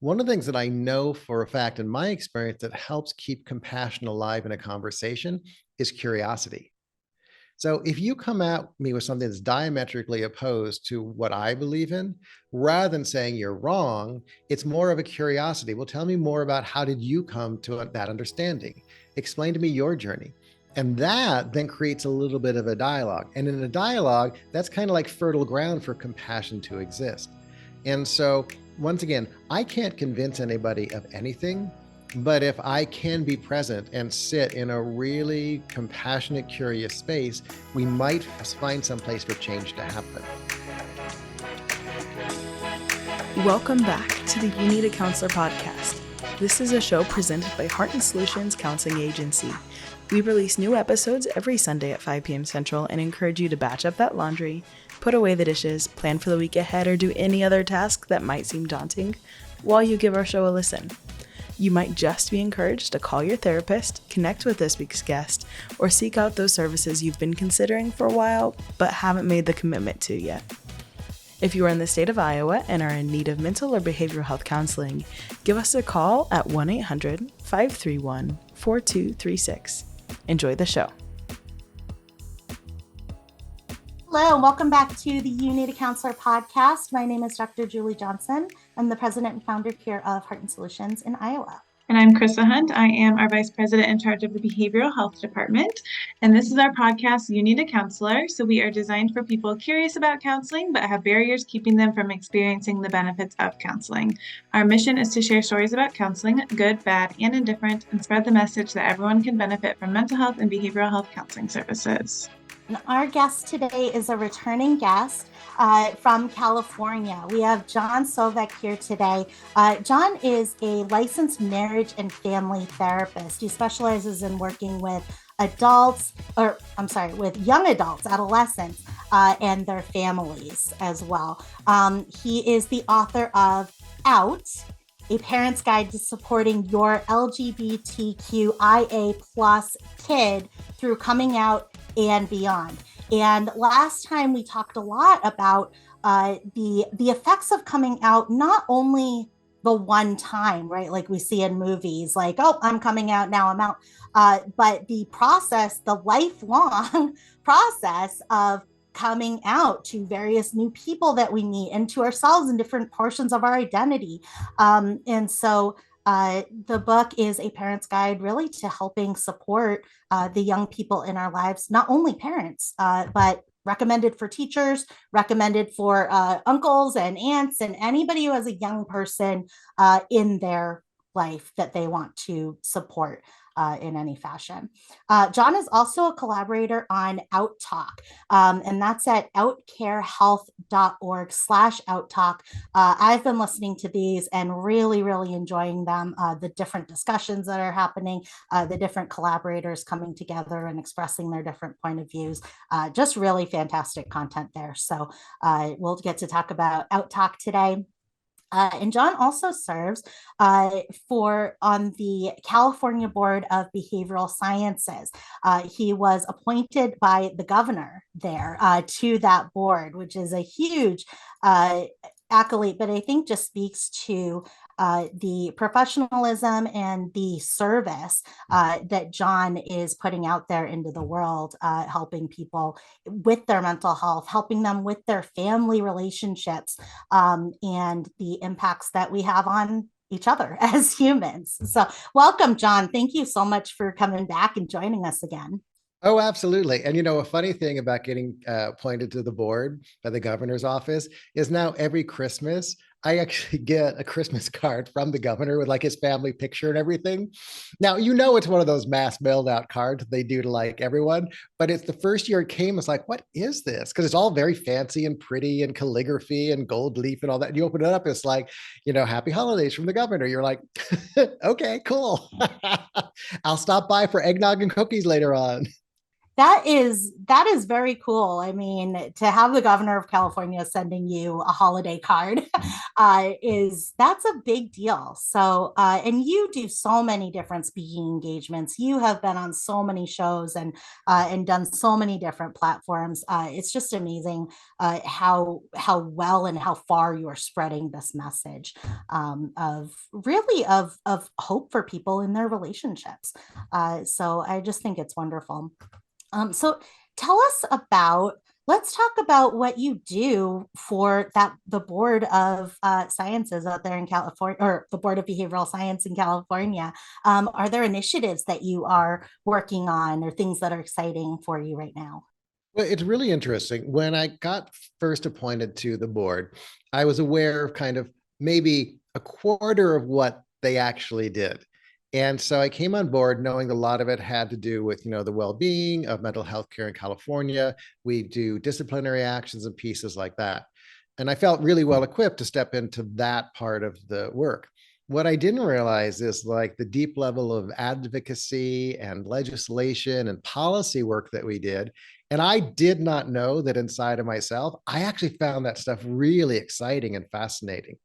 one of the things that I know for a fact in my experience that helps keep compassion alive in a conversation is curiosity. So if you come at me with something that's diametrically opposed to what I believe in, rather than saying you're wrong, it's more of a curiosity. Well, tell me more about how did you come to that understanding? Explain to me your journey. And that then creates a little bit of a dialogue. And in a dialogue, that's kind of like fertile ground for compassion to exist. And so, once again, I can't convince anybody of anything, but if I can be present and sit in a really compassionate, curious space, we might find some place for change to happen. Welcome back to the You Need a Counselor podcast. This is a show presented by Heart and Solutions Counseling Agency. We release new episodes every Sunday at 5 p.m. Central and encourage you to batch up that laundry, put away the dishes, plan for the week ahead, or do any other task that might seem daunting while you give our show a listen. You might just be encouraged to call your therapist, connect with this week's guest, or seek out those services you've been considering for a while but haven't made the commitment to yet. If you are in the state of Iowa and are in need of mental or behavioral health counseling, give us a call at 1-800-531-4236. Enjoy the show. Hello, and welcome back to the You Need a Counselor podcast. My name is Dr. Julie Johnson. I'm the president and founder here of Heart and Solutions in Iowa. And I'm Chrissa Hunt. I am our vice president in charge of the behavioral health department. And this is our podcast, You Need a Counselor. So we are designed for people curious about counseling, but have barriers keeping them from experiencing the benefits of counseling. Our mission is to share stories about counseling, good, bad, and indifferent, and spread the message that everyone can benefit from mental health and behavioral health counseling services. And our guest today is a returning guest from California. We have John Sovec here today. John is a licensed marriage and family therapist. He specializes in working with with young adults, adolescents, and their families as well. He is the author of Out, A Parent's Guide to Supporting Your LGBTQIA plus kid through coming out and beyond. And last time we talked a lot about the effects of coming out, not only the one time, right? Like we see in movies, like, oh, I'm coming out, now I'm out. But the process, the lifelong process of coming out to various new people that we meet and to ourselves in different portions of our identity. And so the book is a parent's guide really to helping support the young people in our lives, not only parents, but recommended for teachers, recommended for uncles and aunts and anybody who has a young person in their life that they want to support in any fashion. John is also a collaborator on OutTalk, and that's at outcarehealth.org/OutTalk. I've been listening to these and really, really enjoying them, the different discussions that are happening, the different collaborators coming together and expressing their different point of views, just really fantastic content there. So we'll get to talk about OutTalk today. And John also serves on the California Board of Behavioral Sciences. He was appointed by the governor there to that board, which is a huge accolade, but I think just speaks to the professionalism and the service that John is putting out there into the world, helping people with their mental health, helping them with their family relationships, and the impacts that we have on each other as humans. So welcome, John. Thank you so much for coming back and joining us again. Oh, absolutely. And a funny thing about getting appointed to the board by the governor's office is now every Christmas, I actually get a Christmas card from the governor with like his family picture and everything. Now, it's one of those mass mailed out cards they do to like everyone, but it's the first year it came, it's like, what is this? Because it's all very fancy and pretty and calligraphy and gold leaf and all that. And you open it up, it's like, happy holidays from the governor. You're like, okay, cool. I'll stop by for eggnog and cookies later on. That is very cool. I mean, to have the governor of California sending you a holiday card that's a big deal. So, and you do so many different speaking engagements. You have been on so many shows and done so many different platforms. It's just amazing how well and how far you are spreading this message of really of hope for people in their relationships. So I just think it's wonderful. So tell us let's talk about what you do for the Board of Sciences out there in California, or the Board of Behavioral Science in California. Are there initiatives that you are working on or things that are exciting for you right now? Well, it's really interesting. When I got first appointed to the board, I was aware of kind of maybe a quarter of what they actually did. And so I came on board knowing a lot of it had to do with, the well-being of mental health care in California. We do disciplinary actions and pieces like that. And I felt really well equipped to step into that part of the work. What I didn't realize is like the deep level of advocacy and legislation and policy work that we did. And I did not know that inside of myself. I actually found that stuff really exciting and fascinating.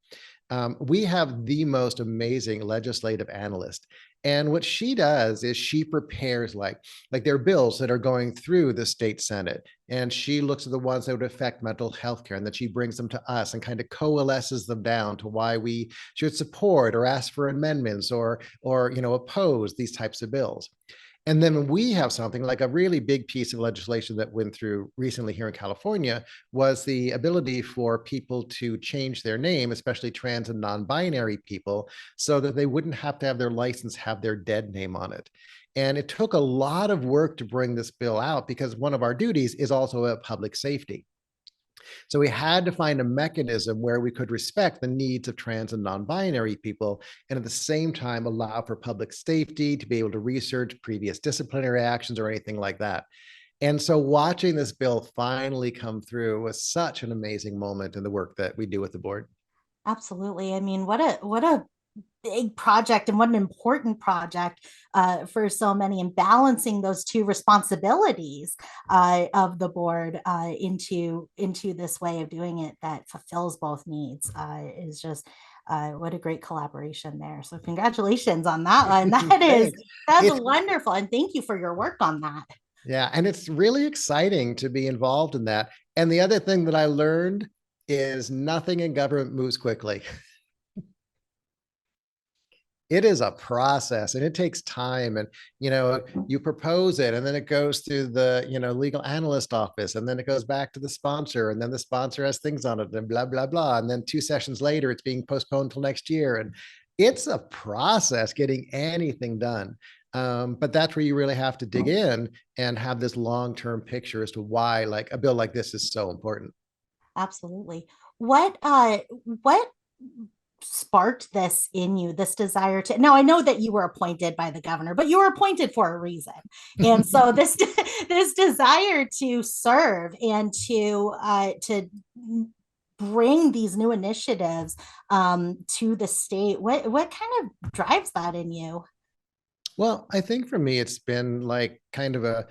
We have the most amazing legislative analyst. And what she does is she prepares like there are bills that are going through the state Senate, and she looks at the ones that would affect mental health care, and then she brings them to us and kind of coalesces them down to why we should support or ask for amendments or oppose these types of bills. And then when we have something like a really big piece of legislation that went through recently here in California was the ability for people to change their name, especially trans and non-binary people, so that they wouldn't have to have their license have their dead name on it. And it took a lot of work to bring this bill out because one of our duties is also a public safety. So we had to find a mechanism where we could respect the needs of trans and non-binary people, and at the same time allow for public safety to be able to research previous disciplinary actions or anything like that. And so watching this bill finally come through was such an amazing moment in the work that we do with the board. Absolutely. I mean, what a big project, and what an important project for so many, and balancing those two responsibilities of the board into this way of doing it that fulfills both needs is just what a great collaboration there. So congratulations on that one. That's wonderful, and thank you for your work on that. Yeah, and it's really exciting to be involved in that. And the other thing that I learned is nothing in government moves quickly. It is a process, and it takes time, and you propose it, and then it goes through the legal analyst office, and then it goes back to the sponsor, and then the sponsor has things on it, and blah blah blah, and then 2 sessions later it's being postponed till next year. And it's a process getting anything done. But that's where you really have to dig in and have this long-term picture as to why like a bill like this is so important. Absolutely. What sparked this in you, this desire to, now I know that you were appointed by the governor, but you were appointed for a reason, and so this desire to serve and to bring these new initiatives to the state, what kind of drives that in you? Well, I think for me, it's been like kind of a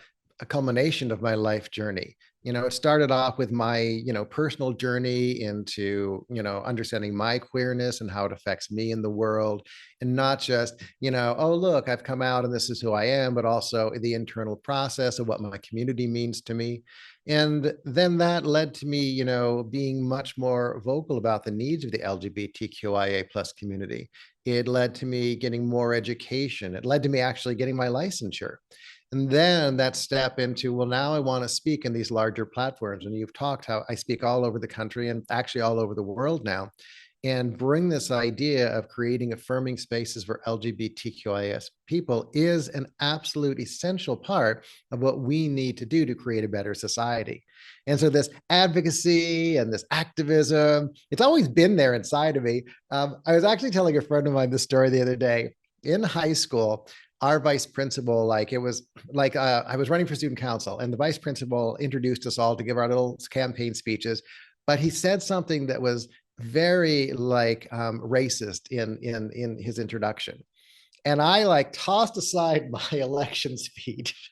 culmination of my life journey. It started off with my, personal journey into, understanding my queerness and how it affects me in the world. And not just, oh, look, I've come out and this is who I am, but also the internal process of what my community means to me. And then that led to me, being much more vocal about the needs of the LGBTQIA plus community. It led to me getting more education. It led to me actually getting my licensure. And then that step into, well, now I want to speak in these larger platforms. And you've talked how I speak all over the country and actually all over the world now, and bring this idea of creating affirming spaces for LGBTQIS people is an absolute essential part of what we need to do to create a better society. And so this advocacy and this activism, it's always been there inside of me. I was actually telling a friend of mine this story the other day. In high school, our vice principal, like it was like I was running for student council, and the vice principal introduced us all to give our little campaign speeches, but he said something that was very like racist in his introduction, and I like tossed aside my election speech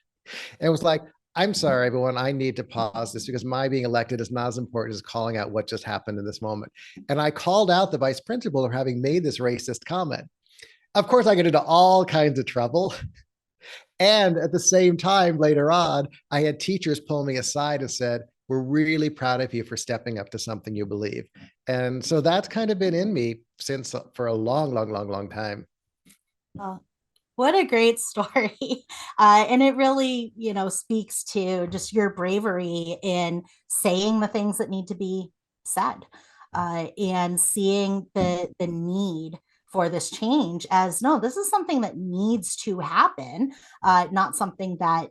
and was like, I'm sorry, everyone. I need to pause this because my being elected is not as important as calling out what just happened in this moment. And I called out the vice principal for having made this racist comment. Of course, I get into all kinds of trouble. And at the same time, later on, I had teachers pull me aside and said, "We're really proud of you for stepping up to something you believe." And so that's kind of been in me since for a long, long, long, long time. Oh, what a great story. And it really, speaks to just your bravery in saying the things that need to be said, and seeing the need for this change as, no, this is something that needs to happen, not something that,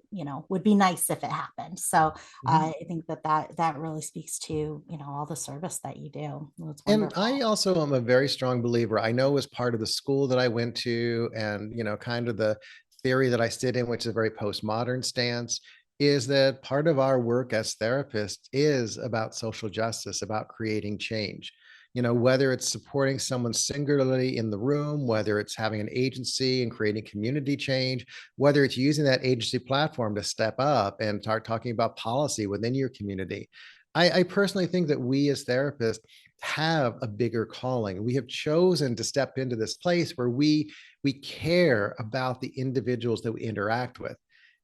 would be nice if it happened. So I think that really speaks to, all the service that you do. It's And wonderful. I also am a very strong believer. I know as part of the school that I went to and, kind of the theory that I sit in, which is a very postmodern stance, is that part of our work as therapists is about social justice, about creating change. Whether it's supporting someone singularly in the room, whether it's having an agency and creating community change, whether it's using that agency platform to step up and start talking about policy within your community. I personally think that we as therapists have a bigger calling. We have chosen to step into this place where we care about the individuals that we interact with.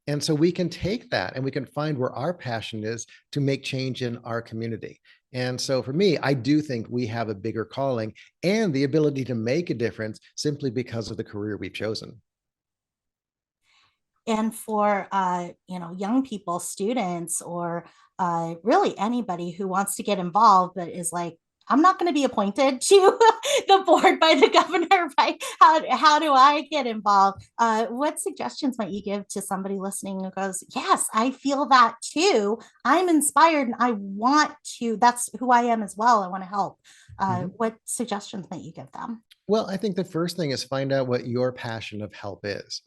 And so we can take that and we can find where our passion is to make change in our community. And so for me, I do think we have a bigger calling and the ability to make a difference simply because of the career we've chosen. And for young people, students, or really anybody who wants to get involved but is like, I'm not going to be appointed to the board by the governor, right? How do I get involved? What suggestions might you give to somebody listening who goes, yes, I feel that too. I'm inspired and I want to, that's who I am as well. I want to help. What suggestions might you give them? Well, I think the first thing is find out what your passion of help is.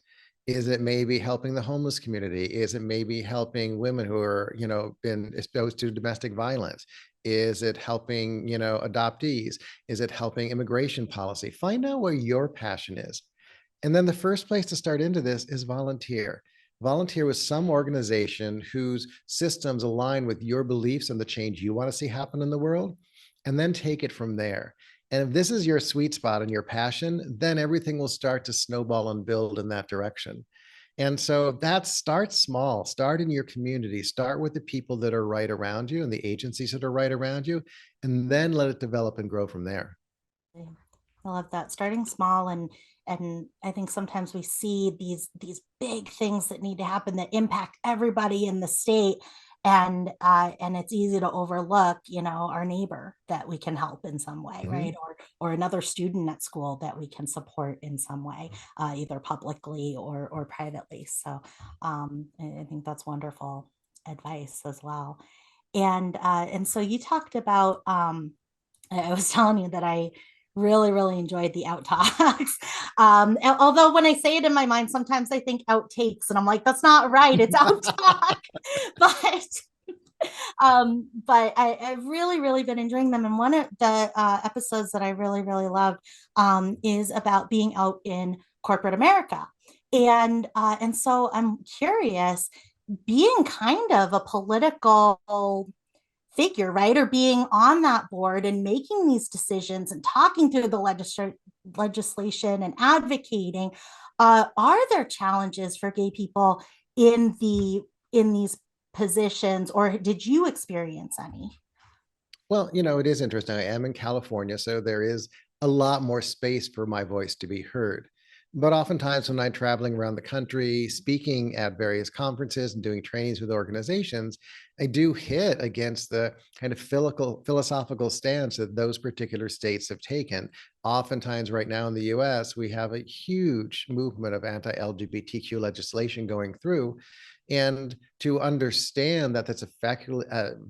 Is it maybe helping the homeless community? Is it maybe helping women who are, been exposed to domestic violence? Is it helping, adoptees? Is it helping immigration policy? Find out where your passion is. And then the first place to start into this is volunteer. Volunteer with some organization whose systems align with your beliefs and the change you want to see happen in the world, and then take it from there. And if this is your sweet spot and your passion, then everything will start to snowball and build in that direction. And so that starts small, start in your community, start with the people that are right around you and the agencies that are right around you, and then let it develop and grow from there. I love that. Starting small, and I think sometimes we see these big things that need to happen that impact everybody in the state, and it's easy to overlook, our neighbor that we can help in some way, right? Or another student at school that we can support in some way, either publicly or privately. So I think that's wonderful advice as well. And so you talked about, I was telling you that I really, really enjoyed the OutTalks. Although when I say it in my mind, sometimes I think outtakes, and I'm like, that's not right. It's OutTalk. But I've really, really been enjoying them. And one of the episodes that I really, really loved is about being out in corporate America. And so I'm curious, being kind of a political figure, right? Or being on that board and making these decisions and talking through the legislation and advocating, are there challenges for gay people in these positions, or did you experience any? Well, it is interesting. I am in California, so there is a lot more space for my voice to be heard. But oftentimes when I'm traveling around the country, speaking at various conferences and doing trainings with organizations, I do hit against the kind of philosophical stance that those particular states have taken. Oftentimes right now in the US, we have a huge movement of anti-LGBTQ legislation going through. And to understand that that's effectively,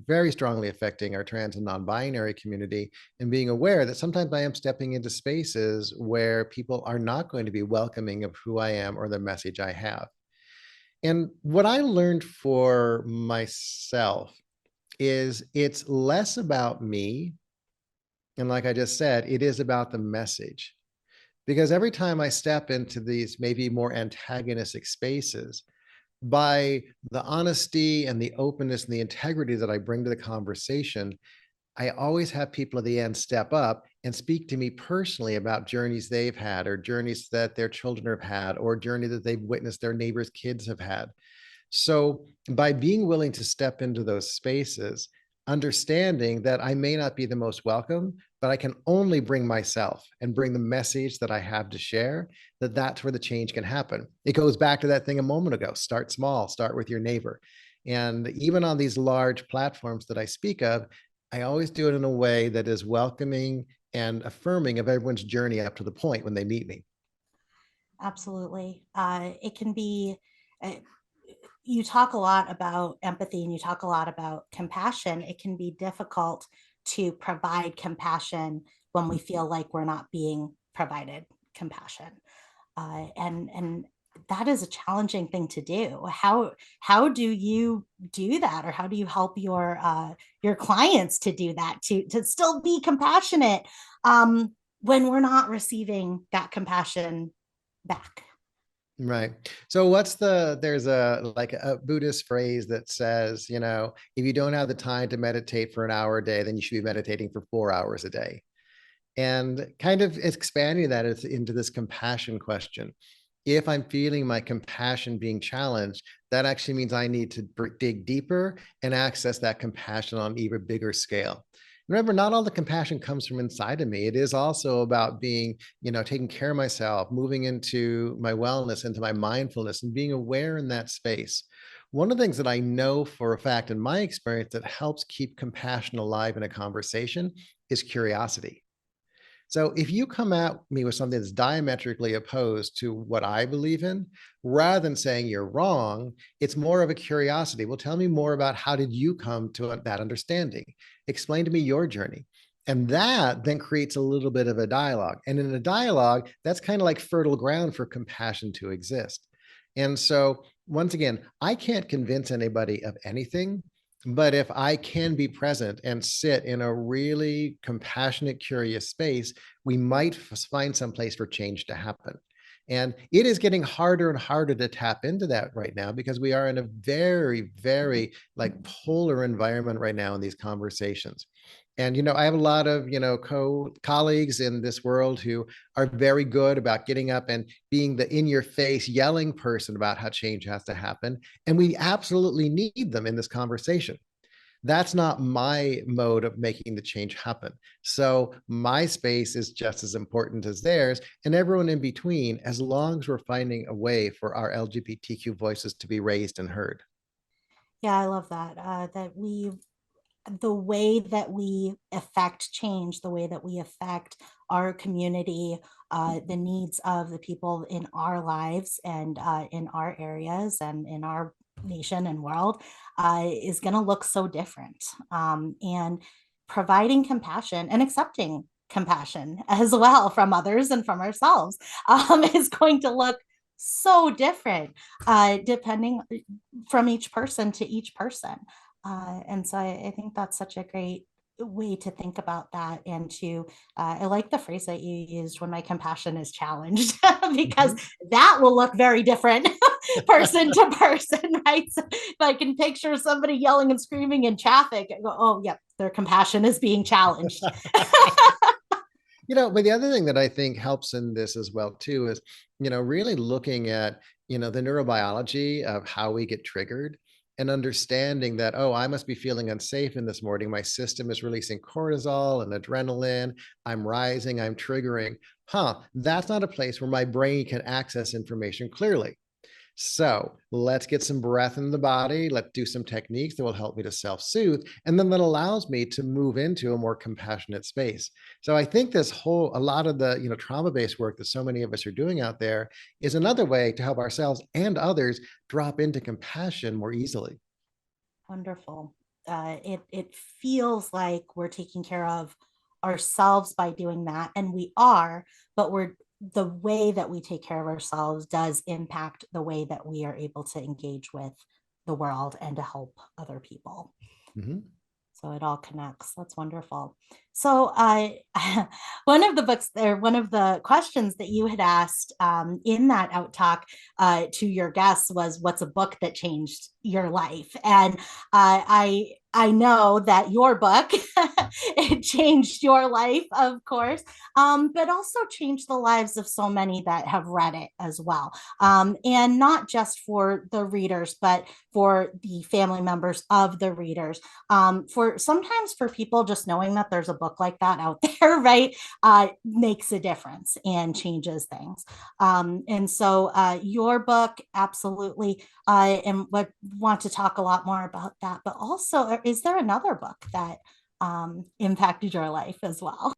very strongly affecting our trans and non-binary community, and being aware that sometimes I am stepping into spaces where people are not going to be welcoming of who I am or the message I have. And what I learned for myself is it's less about me. And like I just said, it is about the message. Because every time I step into these maybe more antagonistic spaces, by the honesty and the openness and the integrity that I bring to the conversation, I always have people at the end step up and speak to me personally about journeys they've had, or journeys that their children have had, or journey that they've witnessed their neighbors' kids have had. So by being willing to step into those spaces, understanding that I may not be the most welcome, but I can only bring myself and bring the message that I have to share, that's where the change can happen. It goes back to that thing a moment ago: start small, start with your neighbor. And even on these large platforms that I speak of, I always do it in a way that is welcoming and affirming of everyone's journey up to the point when they meet me. Absolutely. It can be, uh, you talk a lot about empathy and you talk a lot about compassion. It can be difficult to provide compassion when we feel like we're not being provided compassion. And that is a challenging thing to do. How do you do that, or how do you help your clients to do that, to still be compassionate when we're not receiving that compassion back? Right. So there's a Buddhist phrase that says, if you don't have the time to meditate for an hour a day, then you should be meditating for 4 hours a day. And kind of expanding that into this compassion question. If I'm feeling my compassion being challenged, that actually means I need to dig deeper and access that compassion on an even bigger scale. Remember, not all the compassion comes from inside of me. It is also about being, taking care of myself, moving into my wellness, into my mindfulness, and being aware in that space. One of the things that I know for a fact in my experience that helps keep compassion alive in a conversation is curiosity. So if you come at me with something that's diametrically opposed to what I believe in, rather than saying you're wrong, it's more of a curiosity. Well, tell me more about, how did you come to that understanding? Explain to me your journey. And that then creates a little bit of a dialogue. And in a dialogue, that's kind of like fertile ground for compassion to exist. And so once again, I can't convince anybody of anything. But if I can be present and sit in a really compassionate, curious space, we might find some place for change to happen. And it is getting harder and harder to tap into that right now, because we are in a very, very polar environment right now in these conversations. And, I have a lot of, colleagues in this world who are very good about getting up and being the in your face yelling person about how change has to happen. And we absolutely need them in this conversation. That's not my mode of making the change happen. So my space is just as important as theirs, and everyone in between, as long as we're finding a way for our LGBTQ voices to be raised and heard. Yeah, I love that. The way that we affect change, the way that we affect our community, the needs of the people in our lives and in our areas and in our nation and world is going to look so different. And providing compassion and accepting compassion as well from others and from ourselves is going to look so different depending from each person to each person. And so I think that's such a great way to think about that. And I like the phrase that you used, when my compassion is challenged, because that will look very different person to person, right? So if I can picture somebody yelling and screaming in traffic, I go, oh, yep, their compassion is being challenged. But the other thing that I think helps in this as well, too, is, really looking at, the neurobiology of how we get triggered, and understanding that, oh, I must be feeling unsafe in this morning. My system is releasing cortisol and adrenaline. I'm rising, I'm triggering. That's not a place where my brain can access information clearly. So let's get some breath in the body. Let's do some techniques that will help me to self-soothe. And then that allows me to move into a more compassionate space. So I think a lot of the, trauma-based work that so many of us are doing out there is another way to help ourselves and others drop into compassion more easily. Wonderful. It feels like we're taking care of ourselves by doing that, and we are, but the way that we take care of ourselves does impact the way that we are able to engage with the world and to help other people. Mm-hmm. So it all connects. That's wonderful. So one of the questions that you had asked in that OutTalk to your guests was, what's a book that changed your life? And I know that your book, it changed your life, of course, but also changed the lives of so many that have read it as well. And not just for the readers, but for the family members of the readers. Sometimes for people, just knowing that there's a book like that out there, right, makes a difference and changes things. And so your book, absolutely, and would want to talk a lot more about that. But also, is there another book that impacted your life as well?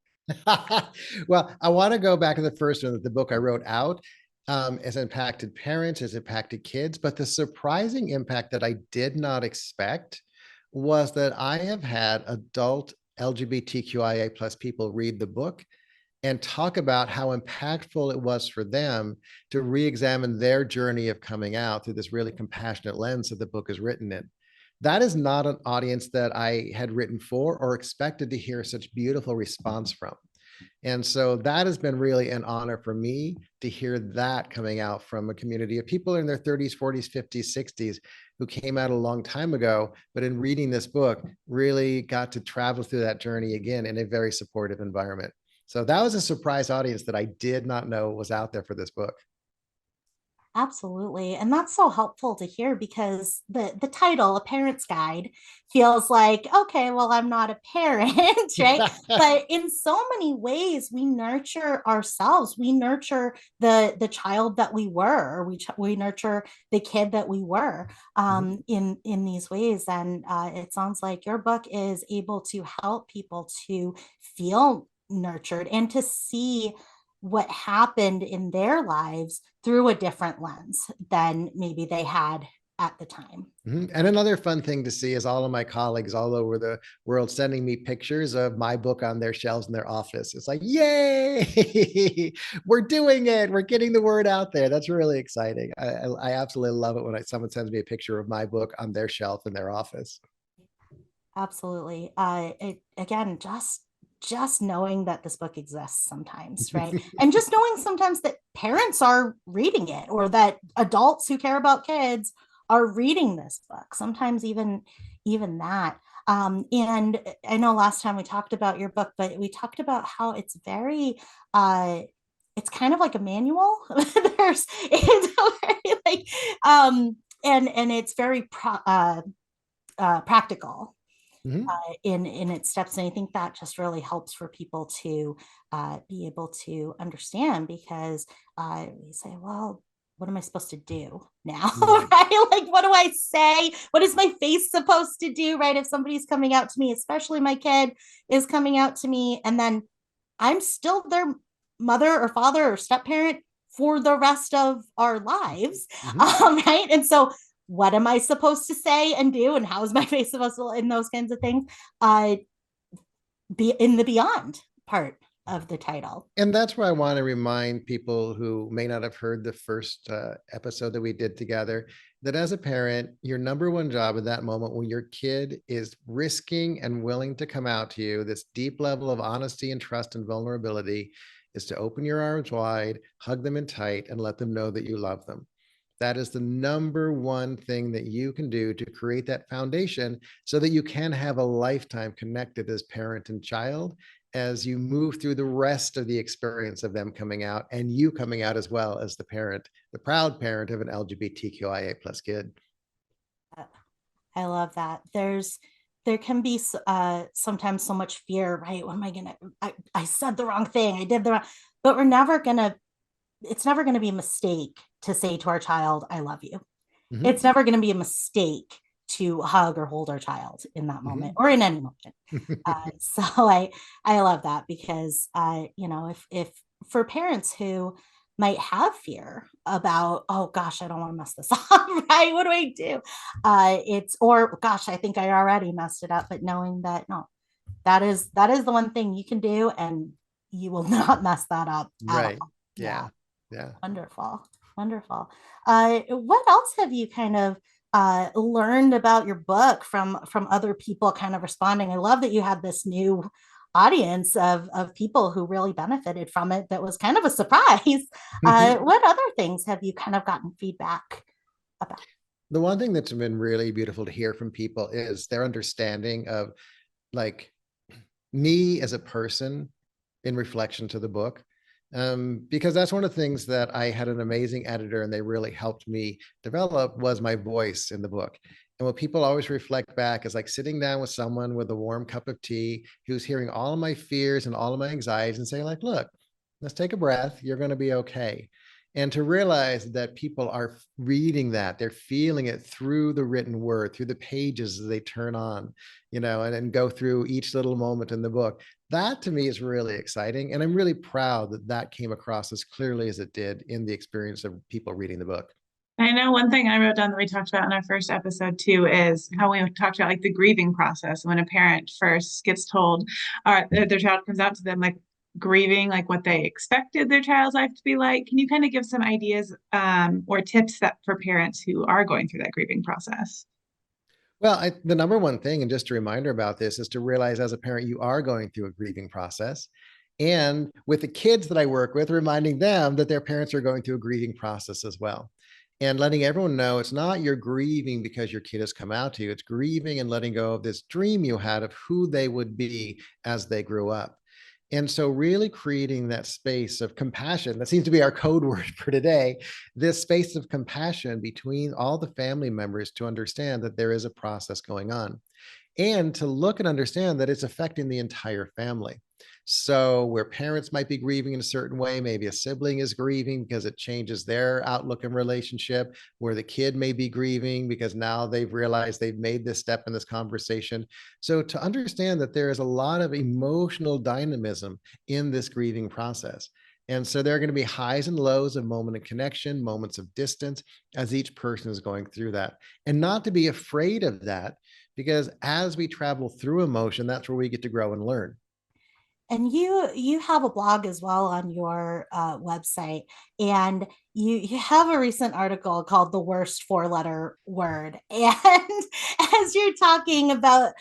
Well, I want to go back to the first one, the book I wrote, Out, has impacted parents, has impacted kids. But the surprising impact that I did not expect was that I have had adult LGBTQIA plus people read the book and talk about how impactful it was for them to re-examine their journey of coming out through this really compassionate lens that the book is written in. That is not an audience that I had written for or expected to hear such beautiful response from. And so that has been really an honor for me to hear that coming out from a community of people in their 30s, 40s, 50s, 60s who came out a long time ago, but in reading this book, really got to travel through that journey again in a very supportive environment. So that was a surprise audience that I did not know was out there for this book. Absolutely. And that's so helpful to hear, because the title, A Parent's Guide, feels like, okay, well, I'm not a parent, right? But in so many ways, we nurture ourselves. We nurture the child that we were, or we nurture the kid that we were in these ways. And it sounds like your book is able to help people to feel nurtured and to see what happened in their lives through a different lens than maybe they had at the time. And another fun thing to see is all of my colleagues all over the world sending me pictures of my book on their shelves in their office. It's like, yay, we're doing it. We're getting the word out there. That's really exciting. I absolutely love it when someone sends me a picture of my book on their shelf in their office. Absolutely. Again, just knowing that this book exists sometimes, right? And just knowing sometimes that parents are reading it, or that adults who care about kids are reading this book, sometimes even that. And I know last time we talked about your book, but we talked about how it's very it's kind of like a manual. It's very like and it's very practical in its steps. And I think that just really helps for people to be able to understand, because we say, well, what am I supposed to do now? Right? Like, what do I say? What is my face supposed to do? Right? If somebody's coming out to me, especially my kid is coming out to me, and then I'm still their mother or father or step parent for the rest of our lives. Right? And so what am I supposed to say and do? And how is my face supposed to, in those kinds of things, be in the beyond part of the title. And that's where I want to remind people who may not have heard the first episode that we did together, that as a parent, your number one job in that moment when your kid is risking and willing to come out to you, this deep level of honesty and trust and vulnerability, is to open your arms wide, hug them in tight, and let them know that you love them. That is the number one thing that you can do to create that foundation so that you can have a lifetime connected as parent and child as you move through the rest of the experience of them coming out and you coming out as well as the parent, the proud parent of an LGBTQIA plus kid. I love that. There can be sometimes so much fear, right? What am I gonna, I said the wrong thing, I did the wrong, but it's never going to be a mistake to say to our child, I love you. It's never going to be a mistake to hug or hold our child in that moment or in any moment. So I love that, because, if for parents who might have fear about, oh gosh, I don't want to mess this up, right? What do I do? Or gosh, I think I already messed it up, but knowing that, no, that is the one thing you can do, and you will not mess that up. Right. Yeah. Yeah. Wonderful. What else have you kind of learned about your book from other people kind of responding. I love that you had this new audience of people who really benefited from it. That was kind of a surprise. What other things have you kind of gotten feedback about? The one thing that's been really beautiful to hear from people is their understanding of like me as a person in reflection to the book. Because that's one of the things that I had an amazing editor and they really helped me develop was my voice in the book. And what people always reflect back is like sitting down with someone with a warm cup of tea who's hearing all of my fears and all of my anxieties and saying like, look, let's take a breath. You're going to be okay. And to realize that people are reading that, they're feeling it through the written word, through the pages as they turn on, and go through each little moment in the book. That to me is really exciting. And I'm really proud that that came across as clearly as it did in the experience of people reading the book. I know one thing I wrote down that we talked about in our first episode too is how we talked about like the grieving process when a parent first gets told their child comes out to them, like grieving like what they expected their child's life to be like. Can you kind of give some ideas or tips that for parents who are going through that grieving process? Well, the number one thing, and just a reminder about this, is to realize as a parent, you are going through a grieving process. And with the kids that I work with, reminding them that their parents are going through a grieving process as well. And letting everyone know it's not you're grieving because your kid has come out to you. It's grieving and letting go of this dream you had of who they would be as they grew up. And so really creating that space of compassion, that seems to be our code word for today, this space of compassion between all the family members to understand that there is a process going on and to look and understand that it's affecting the entire family. So where parents might be grieving in a certain way, maybe a sibling is grieving because it changes their outlook and relationship, where the kid may be grieving because now they've realized they've made this step in this conversation. So to understand that there is a lot of emotional dynamism in this grieving process. And so there are going to be highs and lows of moment of connection, moments of distance as each person is going through that. And not to be afraid of that, because as we travel through emotion, that's where we get to grow and learn. And you have a blog as well on your website, and you have a recent article called "The Worst Four-Letter Word." And as you're talking about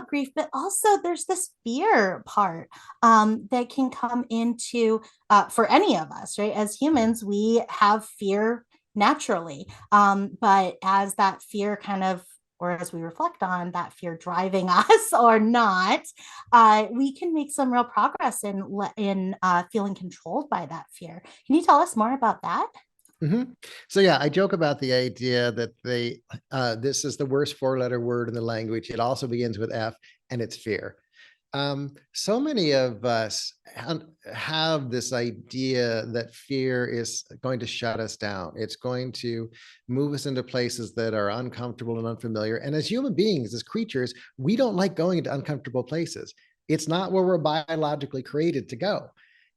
grief, but also there's this fear part that can come into for any of us, right? As humans, we have fear naturally, but as that fear kind of, or as we reflect on that fear driving us or not, we can make some real progress in feeling controlled by that fear. Can you tell us more about that? Mm-hmm. So yeah, I joke about the idea that this is the worst four-letter word in the language. It also begins with F, and it's fear. So many of us have this idea that fear is going to shut us down. It's going to move us into places that are uncomfortable and unfamiliar. And as human beings, as creatures, we don't like going into uncomfortable places. It's not where we're biologically created to go.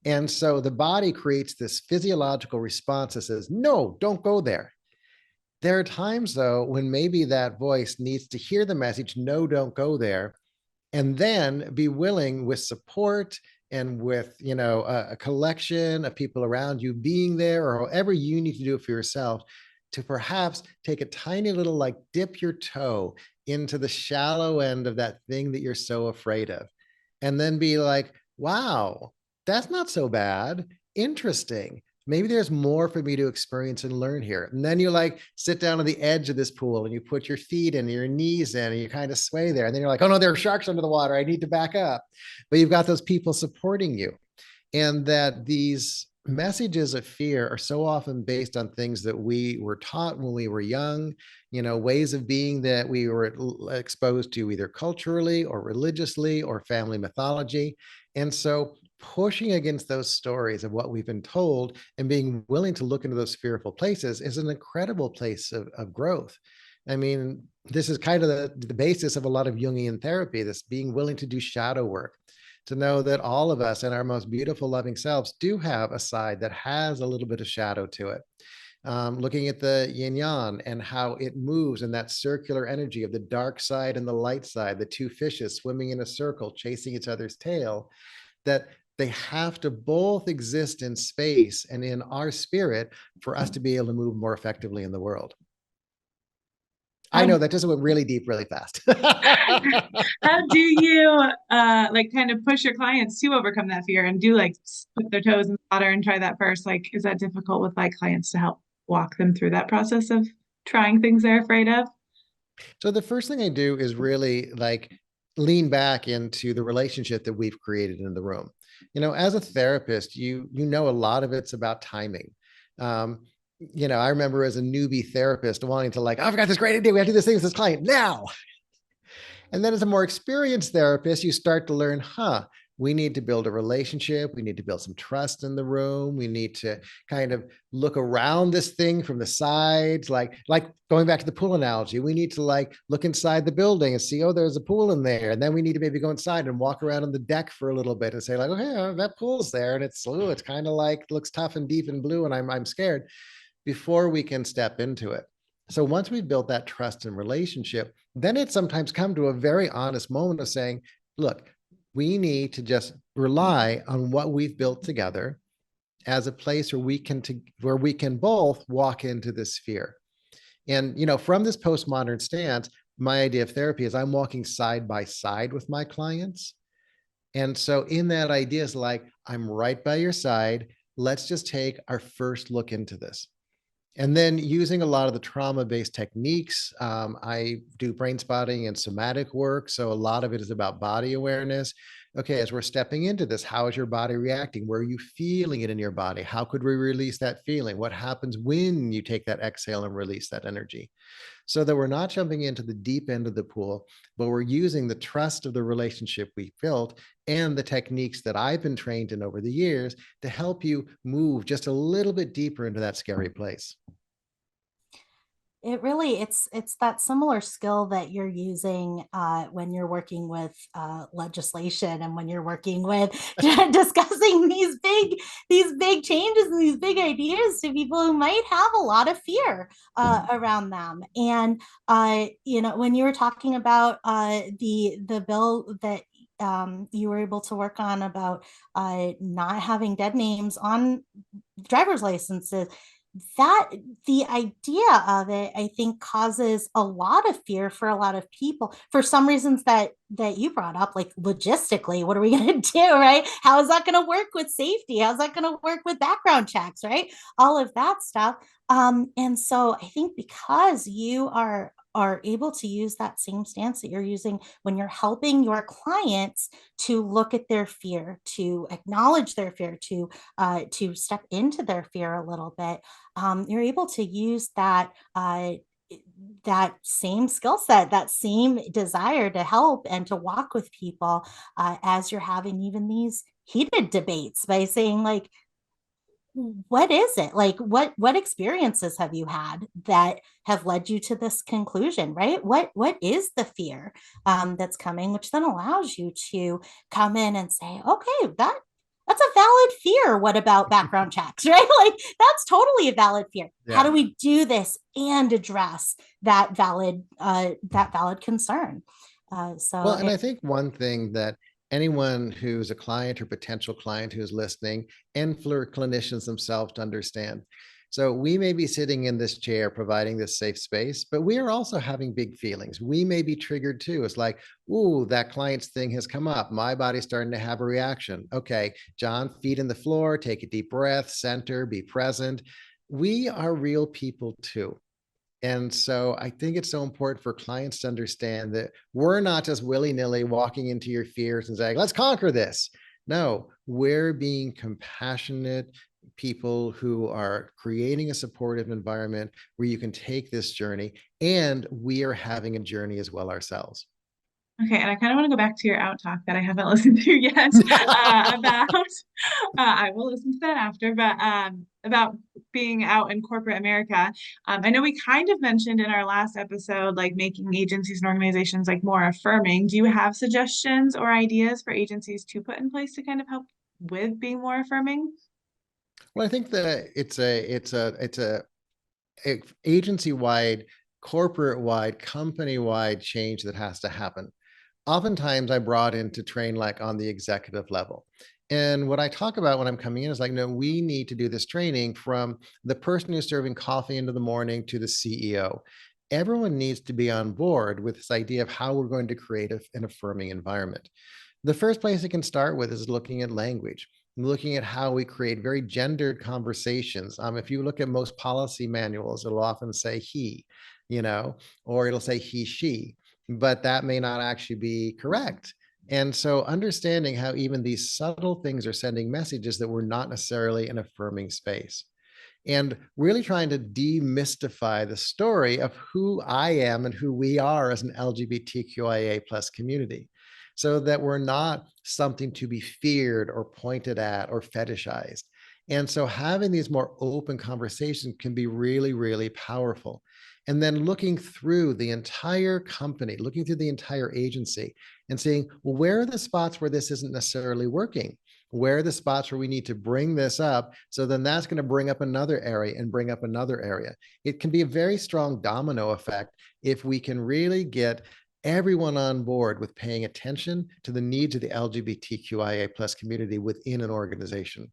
And so the body creates this physiological response that says, no, don't go there. There are times, though, when maybe that voice needs to hear the message, no, don't go there, and then be willing with support and with, a collection of people around you being there, or however you need to do it for yourself, to perhaps take a tiny little, like dip your toe into the shallow end of that thing that you're so afraid of. And then be like, wow, that's not so bad. Interesting. Maybe there's more for me to experience and learn here. And then you like sit down on the edge of this pool and you put your feet in, your knees in, and you kind of sway there. And then you're like, oh no, there are sharks under the water. I need to back up. But you've got those people supporting you. And that these messages of fear are so often based on things that we were taught when we were young, ways of being that we were exposed to either culturally or religiously or family mythology. And so pushing against those stories of what we've been told and being willing to look into those fearful places is an incredible place of growth. I mean, this is kind of the basis of a lot of Jungian therapy, this being willing to do shadow work, to know that all of us and our most beautiful, loving selves do have a side that has a little bit of shadow to it. Looking at the yin yang and how it moves in that circular energy of the dark side and the light side, the two fishes swimming in a circle, chasing each other's tail, that they have to both exist in space and in our spirit for us to be able to move more effectively in the world. I know that just went really deep, really fast. How do you like kind of push your clients to overcome that fear and do like put their toes in the water and try that first? Like, is that difficult with like clients to help walk them through that process of trying things they're afraid of? So the first thing I do is really like lean back into the relationship that we've created in the room. As a therapist, you know a lot of it's about timing. Um, I remember as a newbie therapist wanting to like, oh, I've got this great idea. We have to do this thing with this client now. And then as a more experienced therapist, you start to learn, we need to build a relationship. We need to build some trust in the room. We need to kind of look around this thing from the sides, like going back to the pool analogy. We need to like look inside the building and see, oh, there's a pool in there. And then we need to maybe go inside and walk around on the deck for a little bit and say like, okay, that pool's there. And it's kind of like looks tough and deep and blue. And I'm scared before we can step into it. So once we've built that trust and relationship, then it sometimes come to a very honest moment of saying, look, we need to just rely on what we've built together as a place where we can both walk into this fear. And, from this postmodern stance, my idea of therapy is I'm walking side by side with my clients. And so in that idea is like, I'm right by your side. Let's just take our first look into this. And then using a lot of the trauma-based techniques, I do brain spotting and somatic work. So a lot of it is about body awareness. Okay, as we're stepping into this, how is your body reacting? Where are you feeling it in your body? How could we release that feeling? What happens when you take that exhale and release that energy? So that we're not jumping into the deep end of the pool, but we're using the trust of the relationship we built and the techniques that I've been trained in over the years to help you move just a little bit deeper into that scary place. It really, it's that similar skill that you're using when you're working with legislation and when you're working with discussing these big changes and these big ideas to people who might have a lot of fear around them. And when you were talking about the bill that you were able to work on about not having dead names on driver's licenses, that the idea of it, I think, causes a lot of fear for a lot of people for some reasons that you brought up, like logistically, what are we going to do, right? How is that going to work with safety? How's that going to work with background checks, right? All of that stuff. And so I think because you are able to use that same stance that you're using when you're helping your clients to look at their fear, to acknowledge their fear, to step into their fear a little bit, you're able to use that that same skill set, that same desire to help and to walk with people as you're having even these heated debates by saying like, what is it like, what experiences have you had that have led you to this conclusion, right? What is the fear that's coming, which then allows you to come in and say, okay, that's a valid fear. What about background checks, right? Like that's totally a valid fear. Yeah. How do we do this and address that valid concern? And I think one thing that anyone who's a client or potential client who's listening, and for clinicians themselves to understand. So we may be sitting in this chair providing this safe space, but we are also having big feelings. We may be triggered too. It's like, ooh, that client's thing has come up. My body's starting to have a reaction. Okay, John, feet in the floor, take a deep breath, center, be present. We are real people too. And so I think it's so important for clients to understand that we're not just willy-nilly walking into your fears and saying, let's conquer this. No, we're being compassionate people who are creating a supportive environment where you can take this journey, and we are having a journey as well ourselves. Okay, and I kind of want to go back to your OutTalk that I haven't listened to yet about. I will listen to that after, but about being out in corporate America. I know we kind of mentioned in our last episode, like making agencies and organizations like more affirming. Do you have suggestions or ideas for agencies to put in place to kind of help with being more affirming? Well, I think that it's a agency-wide, corporate-wide, company-wide change that has to happen. Oftentimes I brought in to train like on the executive level. And what I talk about when I'm coming in is like, no, we need to do this training from the person who's serving coffee into the morning to the CEO. everyone needs to be on board with this idea of how we're going to create an affirming environment. The first place it can start with is looking at language, looking at how we create very gendered conversations. If you look at most policy manuals, it'll often say he, or it'll say he, she, but that may not actually be correct. And so understanding how even these subtle things are sending messages that we're not necessarily an affirming space. And really trying to demystify the story of who I am and who we are as an LGBTQIA plus community, so that we're not something to be feared or pointed at or fetishized. And so having these more open conversations can be really, really powerful. And then looking through the entire company, looking through the entire agency and seeing, well, where are the spots where this isn't necessarily working? Where are the spots where we need to bring this up? So then that's going to bring up another area and bring up another area. It can be a very strong domino effect if we can really get everyone on board with paying attention to the needs of the LGBTQIA plus community within an organization.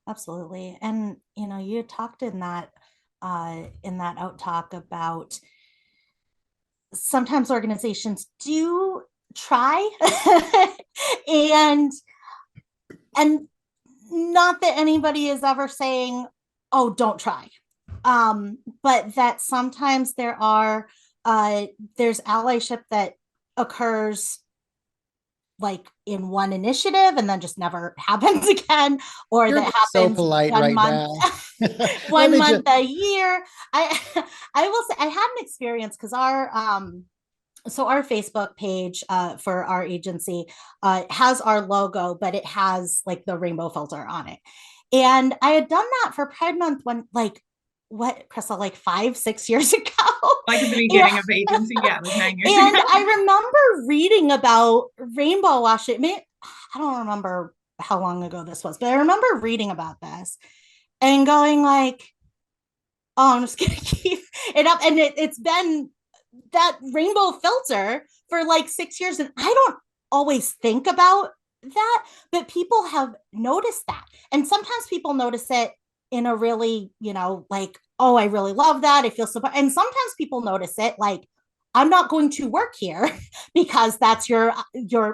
Absolutely. And, you talked in that OutTalk about sometimes organizations do try and not that anybody is ever saying, oh, don't try. But that sometimes there's allyship that occurs like in one initiative and then just never happens again, or You're that happens so polite right month, now. one month a year. I will say I had an experience because our Facebook page for our agency has our logo, but it has like the rainbow filter on it. And I had done that for Pride Month when Chrissa, like 5-6 years ago. Like at the beginning of the agency, yeah, like 9 years and ago. I remember reading about rainbow washing. I don't remember how long ago this was, but I remember reading about this and going like, oh, I'm just gonna keep it up. And it's been that rainbow filter for like 6 years. And I don't always think about that, but people have noticed that. And sometimes people notice it in a really, like, oh, I really love that. I feel so. And sometimes people notice it like, I'm not going to work here because that's your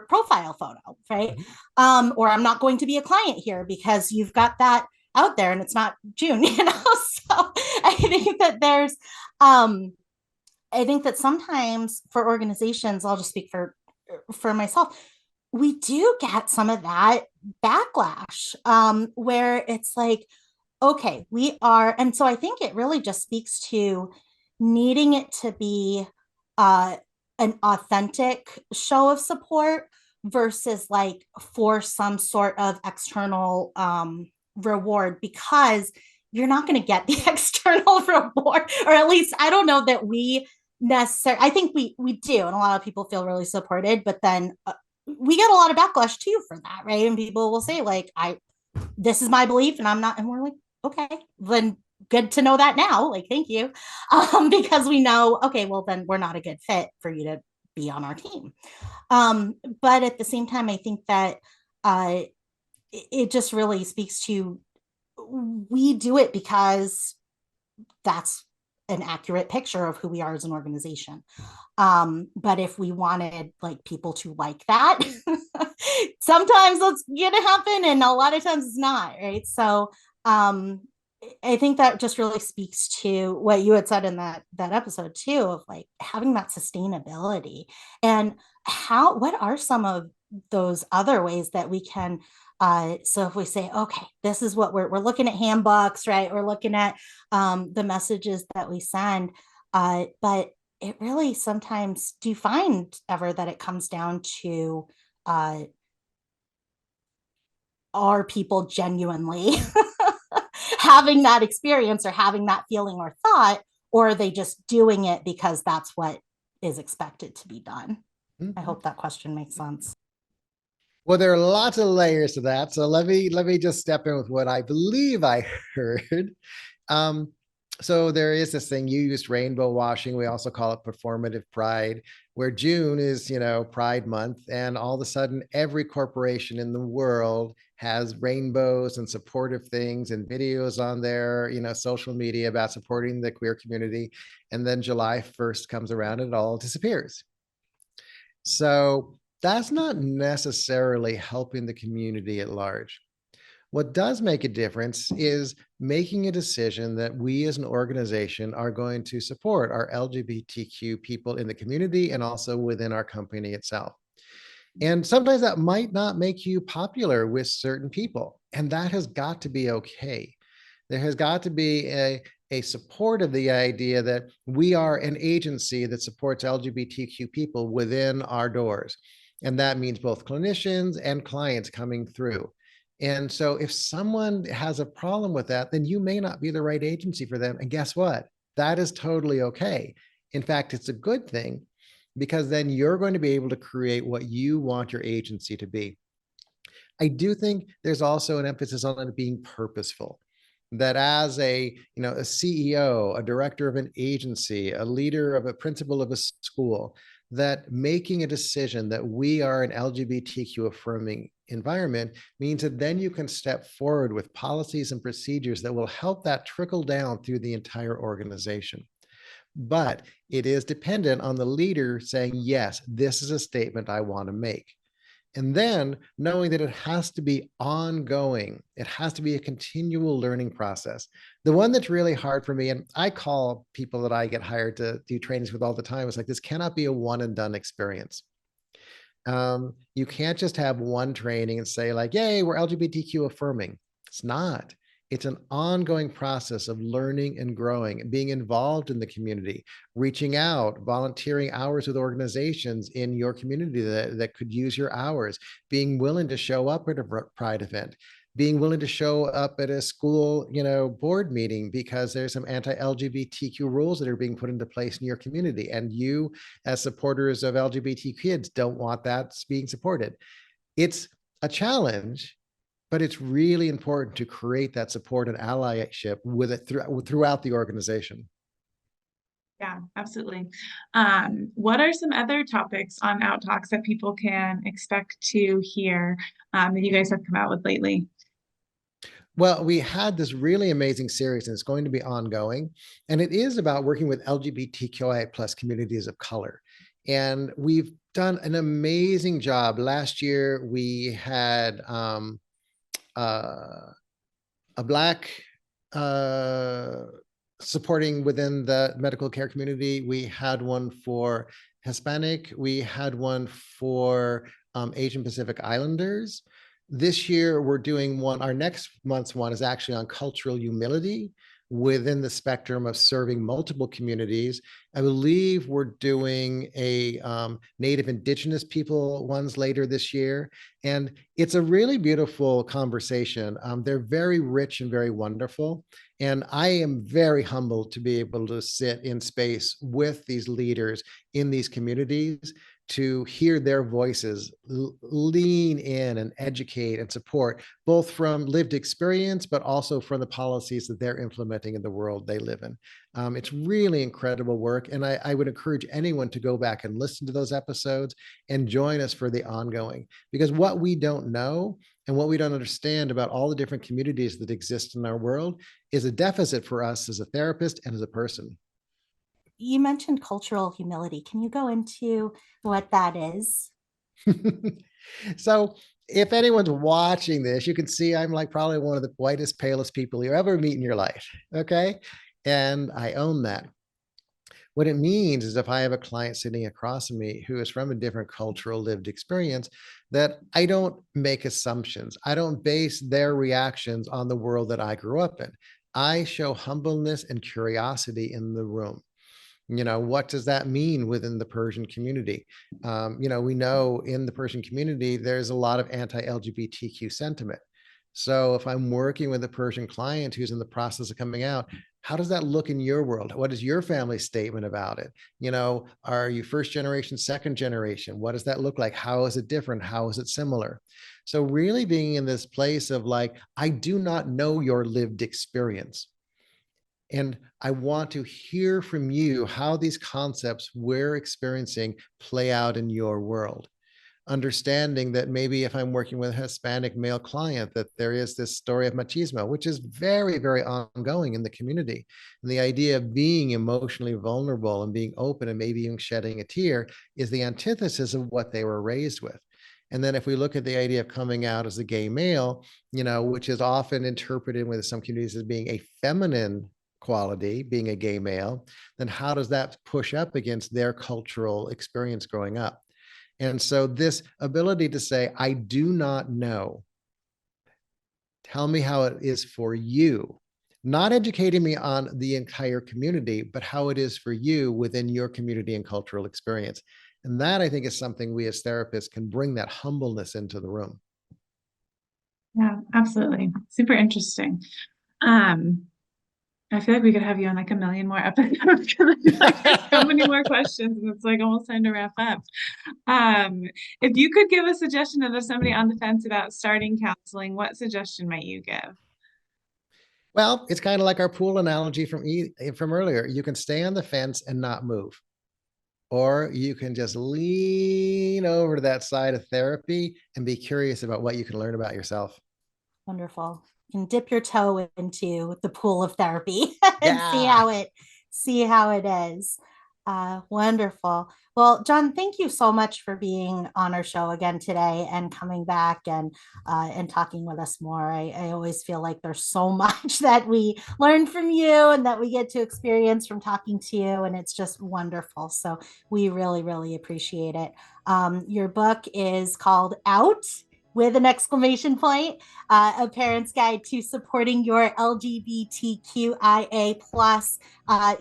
profile photo, right? Mm-hmm. Or I'm not going to be a client here because you've got that out there and it's not June, So I think that there's, I think that sometimes for organizations, I'll just speak for myself, we do get some of that backlash where it's like, okay, we are. And so I think it really just speaks to needing it to be an authentic show of support versus like for some sort of external reward, because you're not going to get the external reward, or at least I don't know that we necessarily, I think we do. And a lot of people feel really supported, but then we get a lot of backlash too for that, right? And people will say like, this is my belief and I'm not, and we're like, okay, then good to know that now. Like, thank you. Because we know, okay, well then we're not a good fit for you to be on our team. But at the same time, I think that it just really speaks to, we do it because that's an accurate picture of who we are as an organization. But if we wanted like people to like that, sometimes that's gonna happen and a lot of times it's not, right? So I think that just really speaks to what you had said in that episode too, of like having that sustainability and what are some of those other ways that we can, so if we say, okay, this is what we're looking at handbooks, right? We're looking at the messages that we send, but it really sometimes, do you find ever that it comes down to, are people genuinely having that experience or having that feeling or thought, or are they just doing it because that's what is expected to be done? Mm-hmm. I hope that question makes sense. Well, there are lots of layers to that. So let me just step in with what I believe I heard. So there is this thing, you used rainbow washing. We also call it performative pride, where June is, Pride Month. And all of a sudden, every corporation in the world has rainbows and supportive things and videos on their, social media about supporting the queer community. And then July 1st comes around and it all disappears. So that's not necessarily helping the community at large. What does make a difference is making a decision that we as an organization are going to support our LGBTQ people in the community and also within our company itself. And sometimes that might not make you popular with certain people, and that has got to be okay. There has got to be a support of the idea that we are an agency that supports LGBTQ people within our doors. And that means both clinicians and clients coming through. And so if someone has a problem with that, then you may not be the right agency for them. And guess what? That is totally okay. In fact, it's a good thing, because then you're going to be able to create what you want your agency to be. I do think there's also an emphasis on it being purposeful, that as a CEO, a director of an agency, a leader of a principal of a school, that making a decision that we are an LGBTQ affirming environment means that then you can step forward with policies and procedures that will help that trickle down through the entire organization. But it is dependent on the leader saying, yes, this is a statement I want to make. And then knowing that it has to be ongoing, it has to be a continual learning process. The one that's really hard for me, and I call people that I get hired to do trainings with all the time, is like, this cannot be a one and done experience. You can't just have one training and say like, yay, we're LGBTQ affirming. It's not. It's an ongoing process of learning and growing, being involved in the community, reaching out, volunteering hours with organizations in your community that could use your hours, being willing to show up at a Pride event, being willing to show up at a school, board meeting because there's some anti-LGBTQ rules that are being put into place in your community. And you, as supporters of LGBT kids, don't want that being supported. It's a challenge, but it's really important to create that support and allyship with it throughout the organization. Yeah, absolutely. What are some other topics on OutTalks that people can expect to hear that you guys have come out with lately? Well, we had this really amazing series, and it's going to be ongoing, and it is about working with LGBTQIA plus communities of color. And we've done an amazing job. Last year, we had a Black supporting within the medical care community. We had one for Hispanic. We had one for Asian Pacific Islanders. This year, we're doing one. Our next month's one is actually on cultural humility within the spectrum of serving multiple communities. I believe we're doing a Native Indigenous people ones later this year. And it's a really beautiful conversation. They're very rich and very wonderful. And I am very humbled to be able to sit in space with these leaders in these communities to hear their voices, lean in and educate and support, both from lived experience, but also from the policies that they're implementing in the world they live in. It's really incredible work. And I would encourage anyone to go back and listen to those episodes and join us for the ongoing, because what we don't know and what we don't understand about all the different communities that exist in our world is a deficit for us as a therapist and as a person. You mentioned cultural humility. Can you go into what that is? So if anyone's watching this, you can see I'm like probably one of the whitest, palest people you ever meet in your life. Okay. And I own that. What it means is if I have a client sitting across from me who is from a different cultural lived experience, that I don't make assumptions. I don't base their reactions on the world that I grew up in. I show humbleness and curiosity in the room. What does that mean within the Persian community? We know in the Persian community, there's a lot of anti-LGBTQ sentiment. So if I'm working with a Persian client who's in the process of coming out, how does that look in your world? What is your family's statement about it? Are you first generation, second generation? What does that look like? How is it different? How is it similar? So really being in this place of like, I do not know your lived experience. And I want to hear from you how these concepts we're experiencing play out in your world. understanding that maybe if I'm working with a Hispanic male client, that there is this story of machismo, which is very, very ongoing in the community. And the idea of being emotionally vulnerable and being open and maybe even shedding a tear is the antithesis of what they were raised with. And then if we look at the idea of coming out as a gay male, which is often interpreted with some communities as being a feminine quality, being a gay male, then how does that push up against their cultural experience growing up? And so this ability to say, I do not know, tell me how it is for you, not educating me on the entire community, but how it is for you within your community and cultural experience. And that, I think, is something we as therapists can bring that humbleness into the room. Yeah, absolutely. Super interesting. I feel like we could have you on like a million more episodes because there's so many more questions and it's like almost time to wrap up. If you could give a suggestion of somebody on the fence about starting counseling, what suggestion might you give? Well, it's kind of like our pool analogy from earlier. You can stay on the fence and not move, or you can just lean over to that side of therapy and be curious about what you can learn about yourself. Wonderful. You can dip your toe into the pool of therapy and Yeah. see how it is. Wonderful. Well, John, thank you so much for being on our show again today and coming back and talking with us more. I always feel like there's so much that we learn from you and that we get to experience from talking to you, and it's just wonderful. So we really, really appreciate it. Your book is called Out, with an exclamation point, a parent's guide to supporting your LGBTQIA plus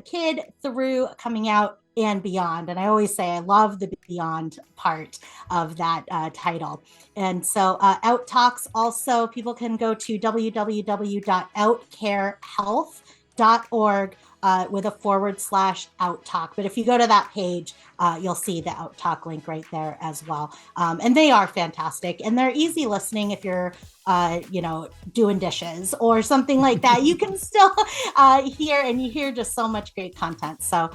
kid through coming out and beyond. And I always say I love the beyond part of that title. And so OutTalks also, people can go to www.outcarehealth.org with a /OutTalk. But if you go to that page, you'll see the OutTalk link right there as well. And they are fantastic, and they're easy listening if you're doing dishes or something like that. You can still hear, and you hear just so much great content. So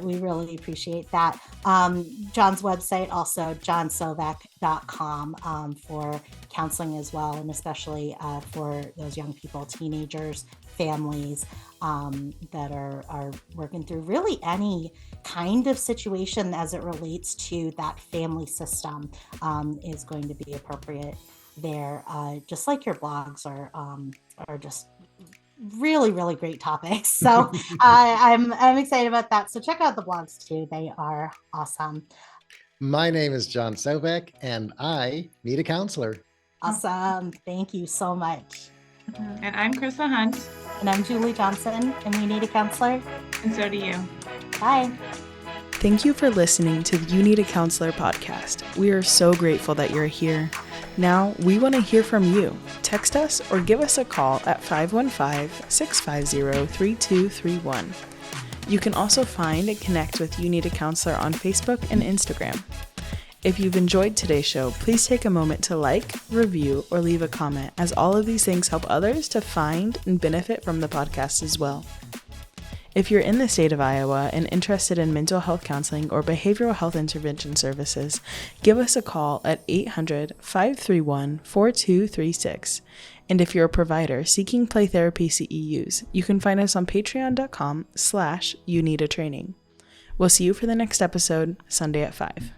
we really appreciate that. John's website, also johnsovec.com, for counseling as well, and especially for those young people, teenagers, families that are working through really any kind of situation as it relates to that family system is going to be appropriate there. Just like your blogs are just really, really great topics. So I'm excited about that. So check out the blogs too. They are awesome. My name is John Sovec, and I need a counselor. Awesome. Thank you so much. And I'm Chrissa Hunt. And I'm Julie Johnson, and we need a counselor. And so do you. Bye. Thank you for listening to the You Need a Counselor podcast. We are so grateful that you're here. Now, we want to hear from you. Text us or give us a call at 515-650-3231. You can also find and connect with You Need a Counselor on Facebook and Instagram. If you've enjoyed today's show, please take a moment to like, review, or leave a comment, as all of these things help others to find and benefit from the podcast as well. If you're in the state of Iowa and interested in mental health counseling or behavioral health intervention services, give us a call at 800-531-4236. And if you're a provider seeking play therapy CEUs, you can find us on patreon.com/youneedatraining. We'll see you for the next episode, Sunday at 5.